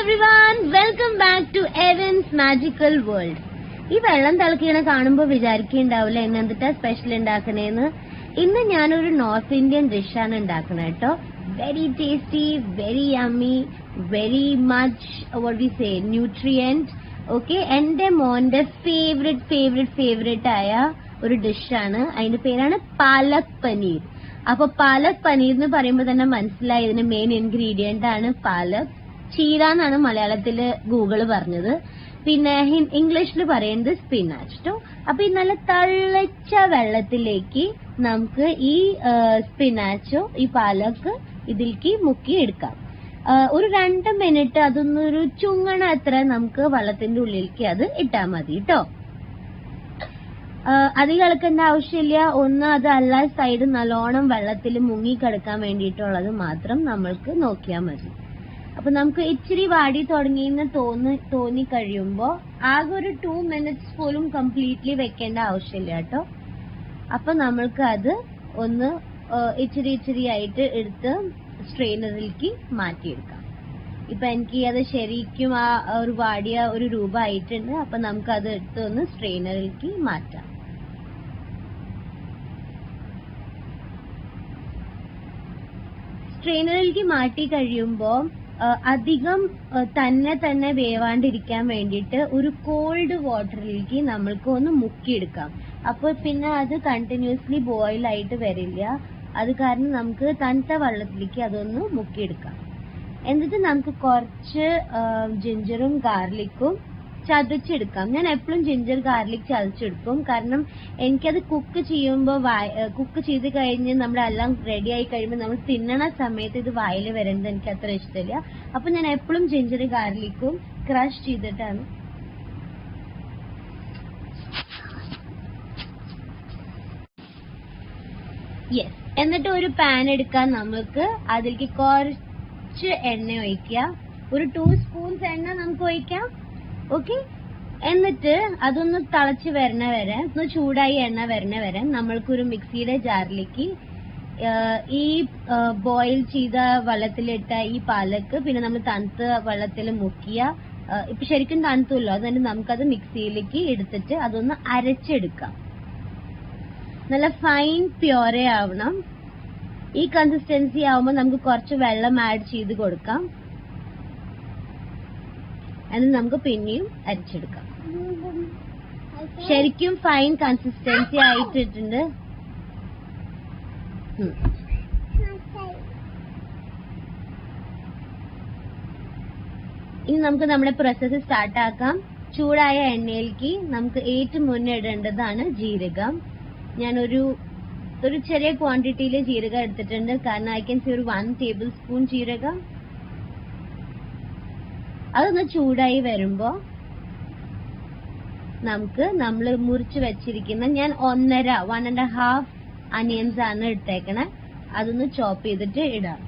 everyone, welcome back to Evan's Magical World. ഈ വെള്ളം തിളക്കിങ്ങനെ കാണുമ്പോൾ വിചാരിക്കുന്നുണ്ടാവില്ല ഇന്ന് എന്തിട്ടാ സ്പെഷ്യൽ ഉണ്ടാക്കണേന്ന്. ഇന്ന് ഞാനൊരു നോർത്ത് ഇന്ത്യൻ ഡിഷാണ് ഉണ്ടാക്കുന്നത് കേട്ടോ. Very tasty, very yummy, very much what we say nutrient. Okay, എന്റെ മോന്റെ ഫേവറേറ്റ് ആയ ഒരു ഡിഷാണ്. അതിന്റെ പേരാണ് പാലക് പനീർ. അപ്പൊ പാലക് പനീർ എന്ന് പറയുമ്പോൾ തന്നെ മനസ്സിലായി ഇതിന്റെ മെയിൻ ഇൻഗ്രീഡിയന്റ് ആണ് പാലക്. ചീര എന്നാണ് മലയാളത്തില് ഗൂഗിള് പറഞ്ഞത്, പിന്നെ ഇംഗ്ലീഷിൽ പറയുന്നത് സ്പിനാച്ച് ട്ടോ. അപ്പൊ ഈ നല്ല തളിച്ച വെള്ളത്തിലേക്ക് നമുക്ക് ഈ സ്പിനാച്ചോ ഈ പാലക് ഇതിലേക്ക് മുക്കി എടുക്കാം. ഒരു 2 മിനിറ്റ് അതൊന്നൊരു ചുങ്ങണ അത്ര നമുക്ക് വെള്ളത്തിന്റെ ഉള്ളിലേക്ക് അത് ഇട്ടാൽ മതി കേട്ടോ. അധികം ഇളക്കേണ്ട ആവശ്യമില്ല. ഒന്ന് അതല്ല സൈഡ് നല്ലോണം വെള്ളത്തിൽ മുങ്ങി കിടക്കാൻ വേണ്ടിയിട്ടുള്ളത് മാത്രം നമ്മൾക്ക് നോക്കിയാൽ മതി. അപ്പൊ നമുക്ക് ഇച്ചിരി വാടി തുടങ്ങിയെന്ന് തോന്നി കഴിയുമ്പോ ആകെ ഒരു 2 മിനിറ്റ്സ് പോലും കംപ്ലീറ്റ്ലി വെക്കേണ്ട ആവശ്യമില്ല കേട്ടോ. അപ്പൊ നമ്മൾക്ക് അത് ഒന്ന് ഇച്ചിരി ആയിട്ട് എടുത്ത് സ്ട്രെയിനറിലേക്ക് മാറ്റിയെടുക്കാം. ഇപ്പൊ എനിക്ക് അത് ശരിക്കും ആ ഒരു വാടിയ ഒരു രൂപമായിട്ടുണ്ട്. അപ്പൊ നമുക്ക് അത് എടുത്ത് ഒന്ന് സ്ട്രെയിനറിലേക്ക് മാറ്റാം. സ്ട്രെയിനറിലേക്ക് മാറ്റി കഴിയുമ്പോ അധികം തന്നെ വേവാണ്ടിരിക്കാൻ വേണ്ടിയിട്ട് ഒരു കോൾഡ് വാട്ടറിലേക്ക് നമ്മൾക്ക് ഒന്ന് മുക്കിയെടുക്കാം. അപ്പോൾ പിന്നെ അത് കണ്ടിന്യൂസ്ലി ബോയിൽ ആയിട്ട് വരില്ല. അത് കാരണം നമുക്ക് തണുത്ത വെള്ളത്തിലേക്ക് അതൊന്ന് മുക്കിയെടുക്കാം. എന്നിട്ട് നമുക്ക് കുറച്ച് ജിഞ്ചറും ഗാർലിക്കും ചതച്ചെടുക്കാം. ഞാൻ എപ്പോഴും ജിഞ്ചർ ഗാർലിക് ചതച്ചെടുക്കും. കാരണം എനിക്കത് കുക്ക് ചെയ്ത് കഴിഞ്ഞ് നമ്മളെല്ലാം റെഡി ആയി കഴിയുമ്പോൾ നമ്മൾ തിന്നണ സമയത്ത് ഇത് വായിൽ വരുന്നത് എനിക്ക് അത്ര ഇഷ്ടമില്ല. അപ്പൊ ഞാൻ എപ്പോഴും ജിഞ്ചർ ഗാർലിക്കും ക്രഷ് ചെയ്തിട്ടാണ്. യെസ്, എന്നിട്ട് ഒരു പാൻ എടുക്കാൻ നമുക്ക് അതിലേക്ക് കുറച്ച് എണ്ണ ഒഴിക്കുക. ഒരു 2 സ്പൂൺസ് എണ്ണ നമുക്ക് ഒഴിക്കാം. ഓക്കെ, എന്നിട്ട് അതൊന്ന് തിളച്ച് വരണ വരെ, ഒന്ന് ചൂടായി എണ്ണ വരണ വരെ നമ്മൾക്കൊരു മിക്സിയുടെ ജാറിലേക്ക് ഈ ബോയിൽ ചെയ്ത വെള്ളത്തിലിട്ട ഈ പാലക്ക്, പിന്നെ നമ്മൾ തണുത്ത വെള്ളത്തിൽ മുക്കിയ ഇപ്പൊ ശരിക്കും തണുത്തല്ലോ, അതുകൊണ്ട് നമുക്കത് മിക്സിയിലേക്ക് എടുത്തിട്ട് അതൊന്ന് അരച്ചെടുക്കാം. നല്ല ഫൈൻ പ്യോറെ ആവണം. ഈ കൺസിസ്റ്റൻസി ആവുമ്പോൾ നമുക്ക് കുറച്ച് വെള്ളം ആഡ് ചെയ്ത് കൊടുക്കാം. എന്നിട്ട് നമുക്ക് പിന്നെയും അരിച്ചെടുക്കാം. ശരിക്കും ഫൈൻ കൺസിസ്റ്റൻസി ആയിട്ടിട്ടുണ്ട്. ഇനി നമുക്ക് നമ്മുടെ പ്രോസസ്സ് സ്റ്റാർട്ട് ആക്കാം. ചൂടായ എണ്ണയിലേക്ക് നമുക്ക് ഏറ്റവും മുന്നേ ഇടേണ്ടതാണ് ജീരകം. ഞാനൊരു ചെറിയ ക്വാണ്ടിറ്റിയിൽ ജീരകം എടുത്തിട്ടുണ്ട്. കാരണം ഐ ക്യാൻ സീ ഒരു 1 ടേബിൾ സ്പൂൺ ജീരകം. അതൊന്ന് ചൂടായി വരുമ്പോ നമുക്ക് നമ്മൾ മുറിച്ച് വെച്ചിരിക്കുന്ന, ഞാൻ 1.5 അനിയൻസ് ആണ് എടുത്തേക്കണേ, അതൊന്ന് ചോപ്പ് ചെയ്തിട്ട് ഇടാം.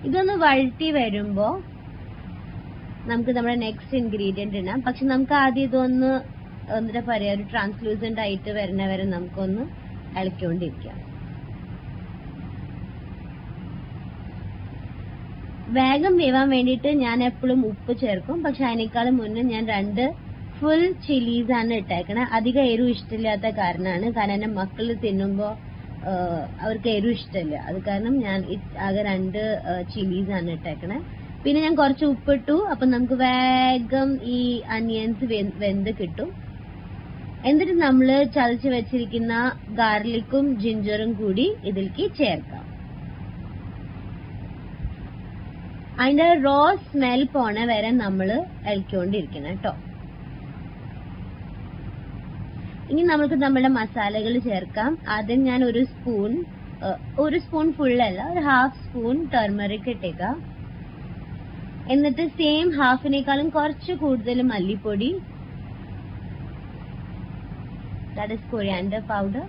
ഇതൊന്ന് വഴറ്റി വരുമ്പോ നമുക്ക് നമ്മുടെ നെക്സ്റ്റ് ഇൻഗ്രീഡിയന്റ് ഇടാം. പക്ഷെ നമുക്ക് ആദ്യം ഇതൊന്ന് എന്താ പറയാ, ഒരു ട്രാൻസ്ലൂസന്റ് ആയിട്ട് വരുന്ന വരെ നമുക്കൊന്ന് ഇളക്കിക്കൊണ്ടിരിക്കാം. വേഗം വേവാൻ വേണ്ടിയിട്ട് ഞാൻ എപ്പോഴും ഉപ്പ് ചേർക്കും. പക്ഷെ അതിനേക്കാളും മുന്നേ ഞാൻ 2 ഫുൾ ചില്ലീസ് ആണ് ഇട്ടേക്കണേ. അധികം എരിവ് ഇഷ്ടമില്ലാത്ത കാരണമാണ്. കാരണം എന്റെ മക്കള് തിന്നുമ്പോ അവർക്ക് എരിവ് ഇഷ്ടമില്ല. അത് കാരണം ഞാൻ ആകെ 2 ചില്ലീസ് ആണ് ഇട്ടേക്കണേ. പിന്നെ ഞാൻ കുറച്ച് ഉപ്പിട്ടു. അപ്പൊ നമുക്ക് വേഗം ഈ അനിയൻസ് വെന്ത് കിട്ടും. എന്നിട്ട് നമ്മള് ചതച്ച് വെച്ചിരിക്കുന്ന ഗാർലിക്കും ജിഞ്ചറും കൂടി ഇതിലേക്ക് ചേർക്കാം. അതിന്റെ റോ സ്മെൽ പോണ വരെ നമ്മള് ഇളക്കിക്കൊണ്ടിരിക്കണം കേട്ടോ. ഇനി നമുക്ക് നമ്മുടെ മസാലകൾ ചേർക്കാം. ആദ്യം ഞാൻ ഒരു സ്പൂൺ ഫുള്ളല്ല, ഒരു 1/2 സ്പൂൺ ടർമറിക് ഇട്ടേക്കാം. എന്നിട്ട് സെയിം ഹാഫിനേക്കാളും കുറച്ച് കൂടുതൽ മല്ലിപ്പൊടി, ദാറ്റ് ഈസ് കൊറിയാൻഡർ പൗഡർ.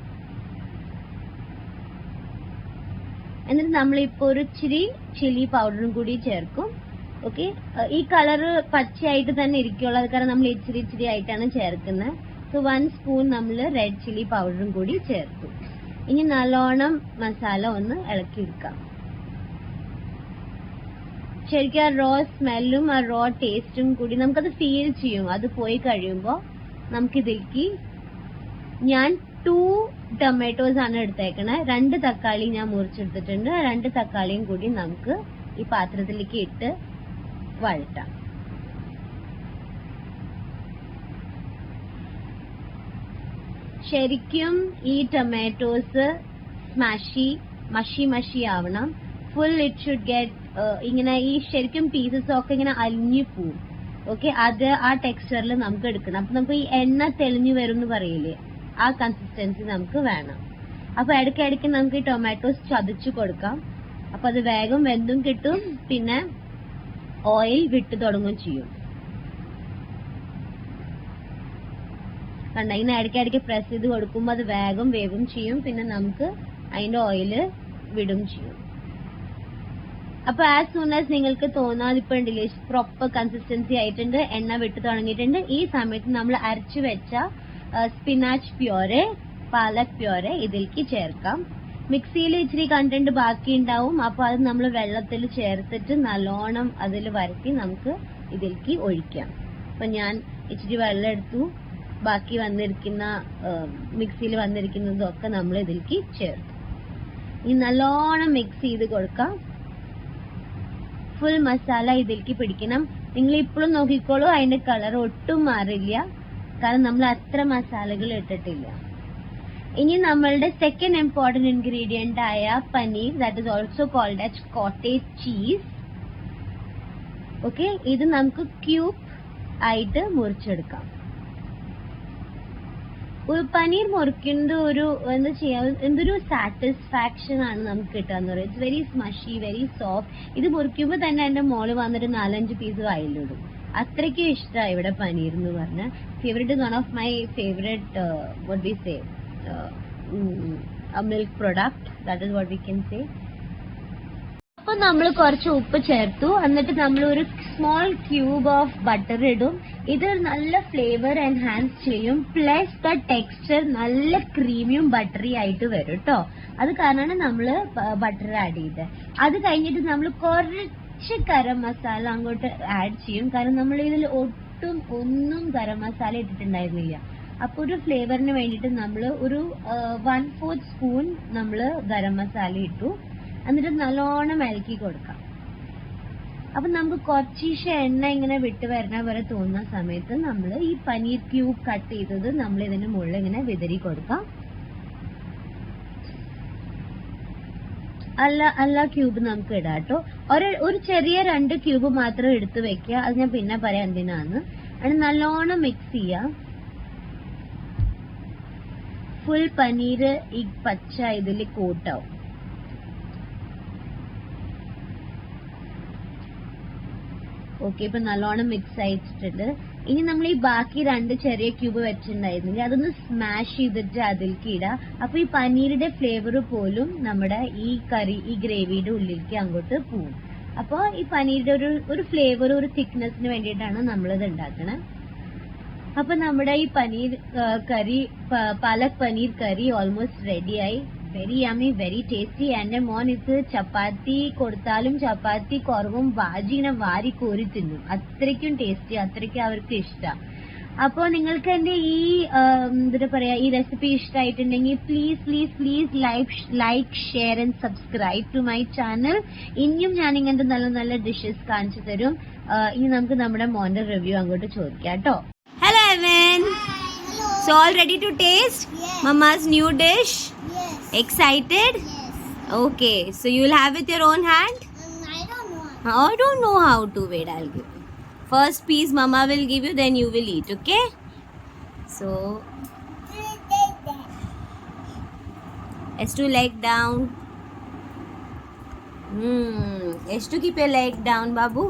എന്നിട്ട് നമ്മളിപ്പോ ഒരു ഇച്ചിരി ചില്ലി പൗഡറും കൂടി ചേർക്കും. ഓക്കെ, ഈ കളറ് പച്ചയായിട്ട് തന്നെ ഇരിക്കുള്ളൂ. അത് കാരണം നമ്മൾ ഇച്ചിരി ആയിട്ടാണ് ചേർക്കുന്നത്. സോ 1 സ്പൂൺ നമ്മൾ റെഡ് ചില്ലി പൗഡറും കൂടി ചേർത്തു. ഇനി നല്ലോണം മസാല ഒന്ന് ഇളക്കിയെടുക്കാം. ശരിക്കും ആ റോ സ്മെല്ലും ആ റോ ടേസ്റ്റും കൂടി നമുക്കത് ഫീൽ ചെയ്യും. അത് പോയി കഴിയുമ്പോൾ നമുക്കിതിലേക്ക് ഞാൻ 2 ടൊമാറ്റോസ് ആണ് എടുത്തേക്കണേ. 2 തക്കാളി ഞാൻ മുറിച്ചെടുത്തിട്ടുണ്ട്. 2 തക്കാളിയും കൂടി നമുക്ക് ഈ പാത്രത്തിലേക്ക് ഇട്ട് വഴറ്റാം. ശരിക്കും ഈ ടൊമാറ്റോസ് മഷി ആവണം. ഫുൾ ഇറ്റ് ഷുഡ് ഗെറ്റ് ഇങ്ങനെ ഈ ശരിക്കും പീസസ് ഒക്കെ ഇങ്ങനെ അലിഞ്ഞു പോവും. ഓക്കെ, അത് ആ ടെക്സ്ചറിൽ നമുക്ക് എടുക്കണം. അപ്പൊ നമുക്ക് ഈ എണ്ണ തെളിഞ്ഞു വരും എന്ന് പറയില്ലേ, ആ കൺസിസ്റ്റൻസി നമുക്ക് വേണം. അപ്പൊ ഇടയ്ക്കിടയ്ക്ക് നമുക്ക് ഈ ടൊമാറ്റോസ് ചതച്ചു കൊടുക്കാം. അപ്പൊ അത് വേഗം വെന്തും കിട്ടും, പിന്നെ ഓയിൽ വിട്ടു തുടങ്ങുകയും ചെയ്യും. കണ്ട, ഇങ്ങനെ ഇടയ്ക്കിടയ്ക്ക് പ്രസ് ചെയ്ത് കൊടുക്കുമ്പോൾ അത് വേഗം വേവും ചെയ്യും, പിന്നെ നമുക്ക് അതിന്റെ ഓയില് വിടും ചെയ്യും. അപ്പൊ ആസ് സൂൺ ആസ് നിങ്ങൾക്ക് തോന്നാതെ ഇപ്പൊ ഉണ്ടല്ലേ പ്രോപ്പർ കൺസിസ്റ്റൻസി ആയിട്ടുണ്ട്, എണ്ണ വിട്ട് തുടങ്ങിയിട്ടുണ്ട്. ഈ സമയത്ത് നമ്മൾ അരച്ചു വെച്ച സ്പിനാച്ച് പ്യോരെ, പാലക് പ്യോരെ ഇതിലേക്ക് ചേർക്കാം. മിക്സിയിൽ ഇച്ചിരി കണ്ടന്റ് ബാക്കി ഉണ്ടാവും, അപ്പൊ അത് നമ്മൾ വെള്ളത്തിൽ ചേർത്തിട്ട് നല്ലോണം അതിൽ വരട്ടി നമുക്ക് ഇതിലേക്ക് ഒഴിക്കാം. അപ്പൊ ഞാൻ ഇച്ചിരി വെള്ളം എടുത്തു, ബാക്കി വന്നിരിക്കുന്ന മിക്സിയിൽ വന്നിരിക്കുന്നതൊക്കെ നമ്മൾ ഇതിലേക്ക് ചേർത്തു. ഇനി നല്ലോണം മിക്സ് ചെയ്ത് കൊടുക്കാം. ഫുൾ മസാല ഇതിലേക്ക് പിടിക്കണം. നിങ്ങൾ ഇപ്പോഴും നോക്കിക്കോളൂ, അതിന്റെ കളർ ഒട്ടും മാറില്ല, കാരണം നമ്മൾ അത്ര മസാലകൾ ഇട്ടിട്ടില്ല. ഇനി നമ്മളുടെ സെക്കൻഡ് ഇമ്പോർട്ടന്റ് ഇൻഗ്രീഡിയന്റ് ആയ paneer, that is also called as cottage cheese. Okay, ഇത് നമുക്ക് ക്യൂബ് ആയിട്ട് മുറിച്ചെടുക്കാം. ഒരു പനീർ മുറിക്കുന്നത് ഒരു എന്താ ചെയ്യാ, എന്തൊരു സാറ്റിസ്ഫാക്ഷൻ ആണ് നമുക്ക് കിട്ടാന്ന് പറയുന്നത്. It's very smushy, very soft. ഇത് മുറിക്കുമ്പോൾ തന്നെ എന്റെ മോള് വന്നിട്ട് 4-5 പീസ് വായിലിടും. അത്രയ്ക്കും ഇഷ്ടമാണ് ഇവിടെ പനീർ എന്ന് പറഞ്ഞ. Favourite is one of my favourite what we say milk product, that is what we can say. അപ്പൊ നമ്മൾ കുറച്ച് ഉപ്പ് ചേർത്തു, എന്നിട്ട് നമ്മൾ ഒരു സ്മോൾ ക്യൂബ് ഓഫ് ബട്ടർ ഇടും. ഇത് നല്ല ഫ്ലേവർ എൻഹാൻസ് ചെയ്യും, പ്ലസ് ദ ടെക്സ്ചർ നല്ല ക്രീമിയും ബട്ടറി ആയിട്ട് വരും കേട്ടോ. അത് കാരണമാണ് നമ്മള് ബട്ടർ ആഡ് ചെയ്തത്. അത് കഴിഞ്ഞിട്ട് നമ്മൾ കുറച്ച് ഗരം മസാല അങ്ങോട്ട് ആഡ് ചെയ്യും, കാരണം നമ്മൾ ഇതിൽ ഒട്ടും ഒന്നും ഗരം മസാല ഇട്ടിട്ടുണ്ടായിരുന്നില്ല. അപ്പൊ ഒരു ഫ്ലേവറിന് വേണ്ടിയിട്ട് നമ്മൾ ഒരു 1/4 സ്പൂൺ നമ്മള് ഗരം മസാല ഇട്ടു. എന്നിട്ട് നല്ലോണം ഇളക്കി കൊടുക്കാം. അപ്പൊ നമുക്ക് കുറച്ചീശ എണ്ണ ഇങ്ങനെ വിട്ട് വരണ വരെ തോന്നുന്ന സമയത്ത് നമ്മൾ ഈ പനീർ ക്യൂബ് കട്ട് ചെയ്തത് നമ്മൾ ഇതിന് മുകളിൽ ഇങ്ങനെ വിതറി കൊടുക്കാം. അല്ല ക്യൂബ് നമുക്ക് ഇടാം കേട്ടോ. ഒരു ചെറിയ 2 ക്യൂബ് മാത്രം എടുത്ത് വെക്കുക, അത് ഞാൻ പിന്നെ പറയാം എന്തിനാന്ന്. അത് നല്ലോണം മിക്സ് ചെയ്യാം. ഫുൾ പനീർ ഈ പച്ച ഇതിൽ കോട്ടാവും. ഓക്കെ, ഇപ്പൊ നല്ലോണം മിക്സ് ആയിട്ടുണ്ട്. ഇനി നമ്മൾ ഈ ബാക്കി 2 ചെറിയ ക്യൂബ് വെച്ചിട്ടുണ്ടായിരുന്നില്ല, അതൊന്ന് സ്മാഷ് ചെയ്തിട്ട് അതിലേക്ക് ഇടാം. അപ്പൊ ഈ പനീറിന്റെ ഫ്ലേവർ പോലും നമ്മുടെ ഈ ഗ്രേവിയുടെ ഉള്ളിലേക്ക് അങ്ങോട്ട് പോവും. അപ്പൊ ഈ പനീറിന്റെ ഒരു ഫ്ലേവർ, ഒരു തിക്നെസ്സിന് വേണ്ടിയിട്ടാണ് നമ്മളിത് ഉണ്ടാക്കണത്. അപ്പൊ നമ്മുടെ ഈ പനീർ കറി, പാലക് പനീർ കറി ഓൾമോസ്റ്റ് റെഡിയായി. Very yummy, very tasty. എന്റെ മോൻ ഇത് ചപ്പാത്തി കൊടുത്താലും ചപ്പാത്തി കുറവും വാജി ഇങ്ങനെ വാരി കോരി തിന്നും. അത്രയ്ക്കും ടേസ്റ്റി, അത്രയ്ക്കും അവർക്ക് ഇഷ്ടം. അപ്പോ നിങ്ങൾക്ക് എന്റെ ഈ എന്താ പറയാ ഈ റെസിപ്പി ഇഷ്ടമായിട്ടുണ്ടെങ്കിൽ please like share and subscribe to my channel. ഇനിയും ഞാൻ ഇങ്ങനത്തെ നല്ല നല്ല ഡിഷസ് കാണിച്ചു തരും. ഇനി നമുക്ക് നമ്മുടെ മോന്റെ റിവ്യൂ അങ്ങോട്ട് ചോദിക്കാം കേട്ടോ. Hello Evan. So all ready to taste? Yes. Mama's new dish? Yes. Excited? Yes. Okay, so you'll have with your own hand? I don't know. I don't know how to. Wait, I'll give you. First piece Mama will give you, then you will eat, okay? So, S2 leg down. S2 keep your leg down, Babu.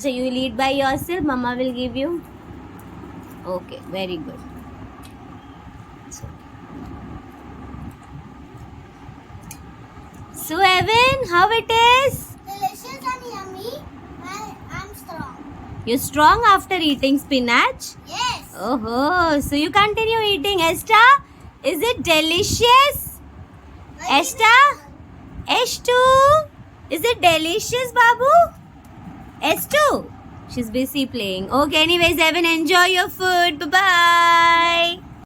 So you will eat by yourself, Mama will give you. Okay, very good. So Evan, how it is? Delicious and yummy. I'm strong. You're strong after eating spinach? Yes. Oh, so you continue eating. Esther, is it delicious? Very Esther? nice. S2? Is it delicious, Babu? S2. She's busy playing. Okay, anyways, Evan, enjoy your food. Bye-bye.